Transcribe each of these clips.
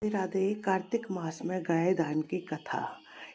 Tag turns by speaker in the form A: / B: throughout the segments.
A: राधे। कार्तिक मास में गाय दान की कथा।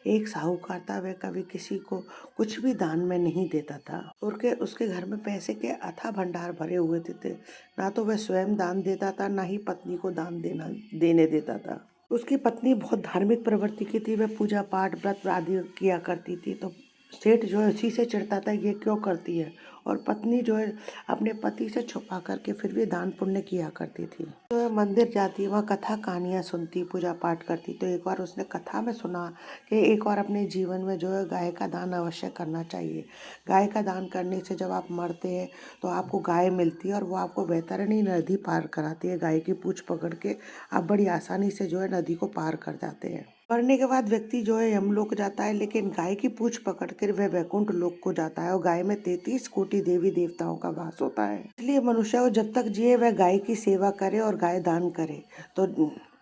A: एक साहूकार था, वह कभी किसी को कुछ भी दान में नहीं देता था और उसके घर में पैसे के अथाह भंडार भरे हुए थे। ना तो वह स्वयं दान देता था, ना ही पत्नी को दान देने देता था। उसकी पत्नी बहुत धार्मिक प्रवृत्ति की थी। वह पूजा पाठ व्रत आदि किया करती थी। तो सेठ जो है उसी से चिढ़ता था, ये क्यों करती है। और पत्नी जो है अपने पति से छुपा करके फिर भी दान पुण्य किया करती थी। तो वह मंदिर जाती, वहाँ कथा कहानियाँ सुनती, पूजा पाठ करती। तो एक बार उसने कथा में सुना कि एक बार अपने जीवन में जो है गाय का दान अवश्य करना चाहिए। गाय का दान करने से जब आप मरते हैं तो आपको गाय मिलती है और वो आपको वैतरणी नदी पार कराती है। गाय की पूंछ पकड़ के आप बड़ी आसानी से जो है नदी को पार कर जाते हैं। मरने के बाद व्यक्ति जो है यमलोक जाता है, लेकिन गाय की पूंछ पकड़ कर वह वैकुंठ लोक को जाता है। और गाय में 33 कोटि देवी देवताओं का वास होता है। इसलिए मनुष्य को जब तक जिए वह गाय की सेवा करे और गाय दान करे। तो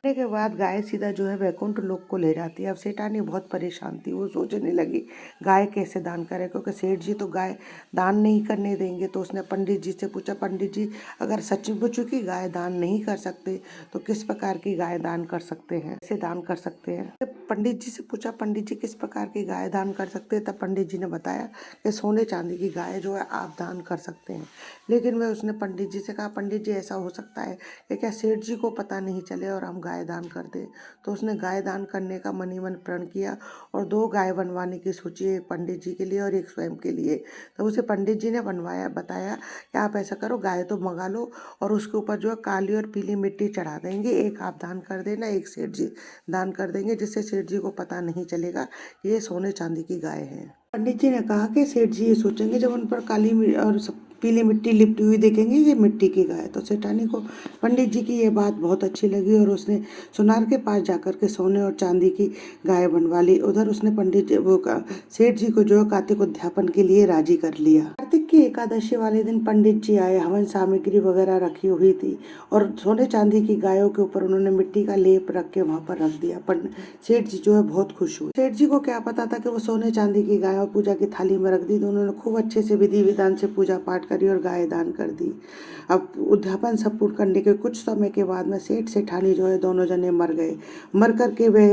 A: मरने के बाद गाय सीधा जो है वैकुंठ लोक को ले जाती है। अब सेठानी बहुत परेशान थी। वो सोचने लगी गाय कैसे दान करे, क्योंकि सेठ जी तो गाय दान नहीं करने देंगे। तो उसने पंडित जी से पूछा, पंडित जी अगर सचमुच की गाय दान नहीं कर सकते तो किस प्रकार की गाय दान कर सकते हैं, कैसे दान कर सकते हैं। पंडित जी से पूछा, पंडित जी किस प्रकार की गाय दान कर सकते हैं। तब पंडित जी ने बताया कि सोने चांदी की गाय जो है आप दान कर सकते हैं। लेकिन वह उसने पंडित जी से कहा, पंडित जी ऐसा हो सकता है कि क्या सेठ जी को पता नहीं चले और हम गाय दान कर दें। तो उसने गाय दान करने का मन ही मन प्रण किया और 2 गाय बनवाने की सोची, एक पंडित जी के लिए और एक स्वयं के लिए। तो उसे पंडित जी ने बताया कि आप ऐसा करो, गाय तो मंगा लो और उसके ऊपर जो है काली और पीली मिट्टी चढ़ा देंगे। एक आप दान कर देना, एक सेठ जी दान कर देंगे, जिससे सेठ जी को पता नहीं चलेगा कि ये सोने चांदी की गाय है। पंडित जी ने कहा कि सेठ जी ये सोचेंगे जब उन पर और पीली मिट्टी लिपटी हुई देखेंगे ये मिट्टी की गाय। तो सेठानी को पंडित जी की ये बात बहुत अच्छी लगी और उसने सुनार के पास जाकर के सोने और चांदी की गाय बनवा ली। उधर उसने पंडित जी सेठ जी को जो कार्तिक उद्यापन के लिए राजी कर लिया। कार्तिक की एकादशी वाले दिन पंडित जी आए, हवन सामग्री वगैरह रखी हुई थी और सोने चांदी की गायों के ऊपर उन्होंने मिट्टी का लेप रख के वहां पर रख दिया। सेठ जी जो है बहुत खुश हुए। सेठ जी को क्या पता था कि वो सोने चांदी की गाय और पूजा की थाली में रख दी। तो उन्होंने खूब अच्छे से विधि विधान से पूजा पाठ करी और गाय दान कर दी। अब उद्यापन सब पूर्ण करने के कुछ समय के बाद में सेठ सेठानी जो है दोनों जने मर गए। मर करके वे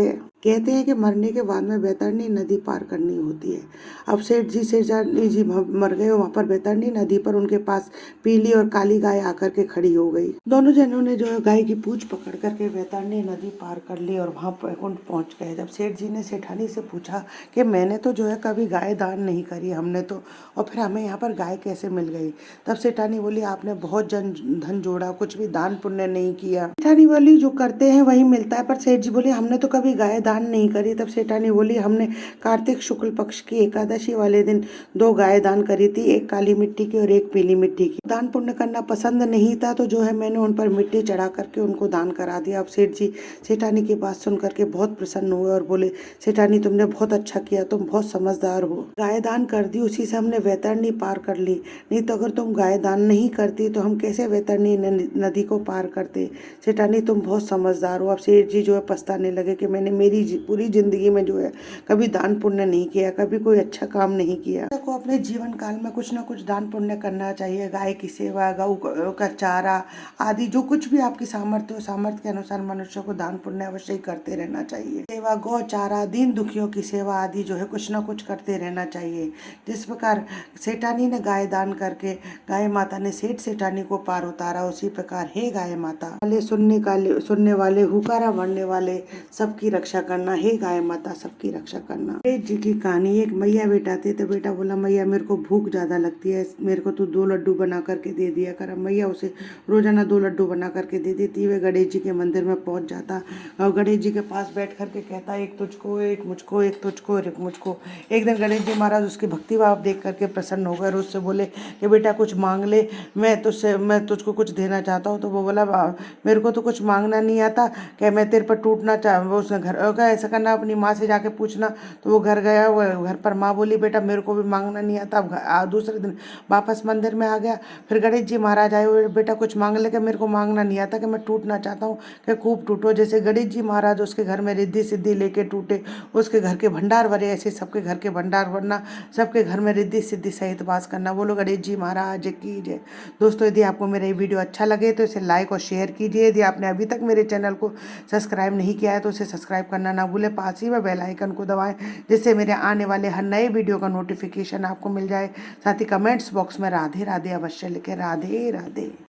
A: कहते हैं कि मरने के बाद में वैतरणी नदी पार करनी होती है। अब सेठ जी सेठानी जी मर गए, वहां पर वैतरणी नदी पर उनके पास पीली और काली गाय आकर के खड़ी हो गई। दोनों जनों ने जो है गाय की पूंछ पकड़ करके वैतरणी नदी पार कर ली और वहां वैकुंठ पहुंच गए। जब सेठ जी ने सेठानी से पूछा कि मैंने तो जो है कभी गाय दान नहीं करी, हमने तो, और फिर हमें यहाँ पर गाय कैसे मिल गई। तब सेठानी बोली, आपने बहुत धन जोड़ा, कुछ भी दान पुण्य नहीं किया। सेठानी बोली, जो करते हैं वही मिलता है। पर सेठ जी बोले, हमने तो कभी गाय दान नहीं करी। तब सेठानी बोली, हमने कार्तिक शुक्ल पक्ष की एकादशी वाले दिन 2 गाय दान करी थी, एक काली मिट्टी की और एक पीली मिट्टी की। दान पुण्य करना पसंद नहीं था तो जो है मैंने उन पर मिट्टी चढ़ा करके उनको दान करा दिया। अब सेठ जी सेठानी की बात सुन करके बहुत प्रसन्न हुए और बोले, सेठानी तुमने बहुत अच्छा किया, तुम बहुत समझदार हो। गाय दान कर दी, उसी से हमने वैतरणी पार कर ली। नहीं तो अगर तुम गाय दान नहीं करती तो हम कैसे वैतरणी नदी को पार करते। सेठानी तुम बहुत समझदार हो। अब सेठ जी जो है पछताने लगे कि मैंने मेरी पूरी जिंदगी में जो है कभी दान पुण्य नहीं किया, कभी कोई अच्छा काम नहीं किया। को अपने जीवन काल में कुछ ना कुछ दान पुण्य करना चाहिए। गाय की सेवा, गौ का चारा आदि, जो कुछ भी आपकी सामर्थ्य हो, सामर्थ्य के अनुसार मनुष्य को दान पुण्य अवश्य ही करते रहना चाहिए। सेवा, गौ चारा, दीन दुखियों की सेवा आदि जो है कुछ ना कुछ करते रहना चाहिए। जिस प्रकार सेठानी ने गाय दान करके गाय माता ने सेठ सेठानी को पार उतारा, उसी प्रकार हे गाय माता, वाले सुनने वाले हुकारा भरने वाले सबकी रक्षा करना। हे गाय माता सबकी रक्षा करना। गणेश जी की कहानी। एक मैया बेटा थे, तो बेटा बोला, मैया मेरे को भूख ज्यादा लगती है, मेरे को तो 2 लड्डू बना करके दे दिया कर। मैया उसे रोजाना 2 लड्डू बना करके दे देती। वे गणेश जी के मंदिर में पहुंच जाता और गणेश जी के पास बैठ करके कहता, एक तुझको, एक मुझको, एक तुझको और एक मुझको। एक दिन गणेश जी महाराज उसकी भक्ति भाव देख करके प्रसन्न हो गए और उससे बोले कि बेटा कुछ मांग ले, मैं तुझको कुछ देना चाहता हूँ। तो वो बोला, मेरे को तो कुछ मांगना नहीं आता, क्या मैं तेरे पर टूटना उसने घर कहा ऐसा करना, अपनी माँ से जाके पूछना। तो वो घर गया, वो घर पर माँ बोली बेटा मेरे को भी मांगना नहीं आता। अब दूसरे दिन वापस मंदिर में आ गया। फिर गणेश जी महाराज आए हुए, बेटा कुछ मांग ले, कि मेरे को मांगना नहीं आता, कि मैं टूटना चाहता हूँ, कि खूब टूटो। जैसे गणेश जी महाराज उसके घर में रिद्धि सिद्धि लेके टूटे, उसके घर के भंडार भरे, ऐसे सबके घर के भंडार भरना, सबके घर में रिद्धि सिद्धि सहित वास करना। बोलो गणेश जी महाराज की जय। दोस्तों यदि आपको मेरा ये वीडियो अच्छा लगे तो इसे लाइक और शेयर कीजिए। यदि आपने अभी तक मेरे चैनल को सब्सक्राइब नहीं किया है तो उसे सब्सक्राइब करना ना भूलें। पास ही में बेल आइकन को दबाएं, जिससे मेरे आने वाले हर नए वीडियो का नोटिफिकेशन आपको मिल जाए। साथ ही कमेंट्स बॉक्स में राधे राधे अवश्य लिखें। राधे राधे।